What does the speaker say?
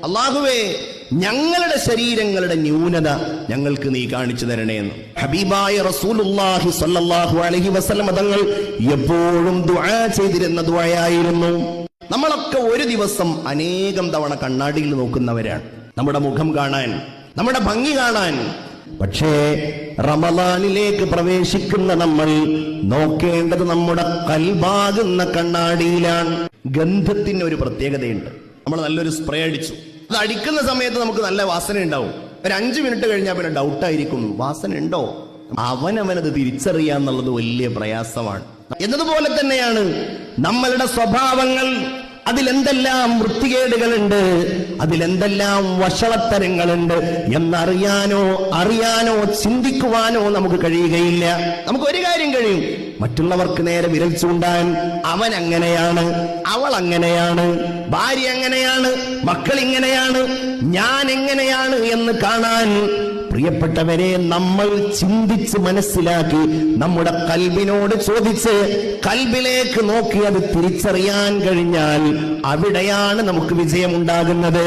അല്ലാഹുവേ, ഞങ്ങളുടെ ശരീരങ്ങളുടെ ന്യൂനത ഞങ്ങൾക്ക് നീ കാണിച്ചു തരണേന്ന് ഹബീബായ റസൂലുള്ളാഹി സ്വല്ലല്ലാഹു അലൈഹി വസല്ലം തങ്ങൾ എപ്പോഴും ദുആ ചെയ്തിരുന്ന ദുആയായിരുന്നു. നമ്മളൊക്കെ ഒരു ദിവസം അനേകം തവണ കണ്ണാടിയിൽ നോക്കുന്നവരാണ്, നമ്മുടെ മുഖം കാണാൻ, നമ്മുടെ ഭംഗി കാണാൻ. പക്ഷേ റമളാനിലേക്ക് പ്രവേശിക്കുന്ന നമ്മൾ നോക്കേണ്ടത് നമ്മുടെ കൽബാകുന്ന കണ്ണാടിയിലാണ്. ഗന്ധത്തിന് ഒരു പ്രത്യേകതയുണ്ട്. നമ്മൾ നല്ലൊരു സ്പ്രേ അടിച്ചു, അത് അടിക്കുന്ന സമയത്ത് നമുക്ക് നല്ല വാസന ഉണ്ടാവും. ഒരു 5 മിനിറ്റ് കഴിഞ്ഞാൽ പിന്നെ ഡൗട്ടായിരിക്കും, വാസന ഉണ്ടോ? അവനവനത് തിരിച്ചറിയാന്നുള്ളത് വലിയ പ്രയാസമാണ്. എന്നതുപോലെ തന്നെയാണ് നമ്മളുടെ സ്വഭാവങ്ങൾ. അതിലെന്തെല്ലാം വൃത്തികേടുകളുണ്ട്, അതിലെന്തെല്ലാം വഷളത്തരങ്ങളുണ്ട് എന്നറിയാനോ ചിന്തിക്കുവാനോ നമുക്ക് കഴിയുകയില്ല. നമുക്ക് ഒരു കാര്യം കഴിയും, മറ്റുള്ളവർക്ക് നേരെ വിരൽ ചൂണ്ടാൻ. അവൻ അങ്ങനെയാണ്, അവൾ അങ്ങനെയാണ്, ഭാര്യ അങ്ങനെയാണ്, മക്കൾ ഇങ്ങനെയാണ്, ഞാൻ എങ്ങനെയാണ് എന്ന് കാണാൻ. പ്രിയപ്പെട്ടവരെ, നമ്മൾ ചിന്തിച്ച് മനസ്സിലാക്കി നമ്മുടെ കൽബിനോട് ചോദിച്ച് കൽബിലേക്ക് നോക്കി അത് തിരിച്ചറിയാൻ കഴിഞ്ഞാൽ അവിടെയാണ് നമുക്ക് വിജയമുണ്ടാകുന്നത്.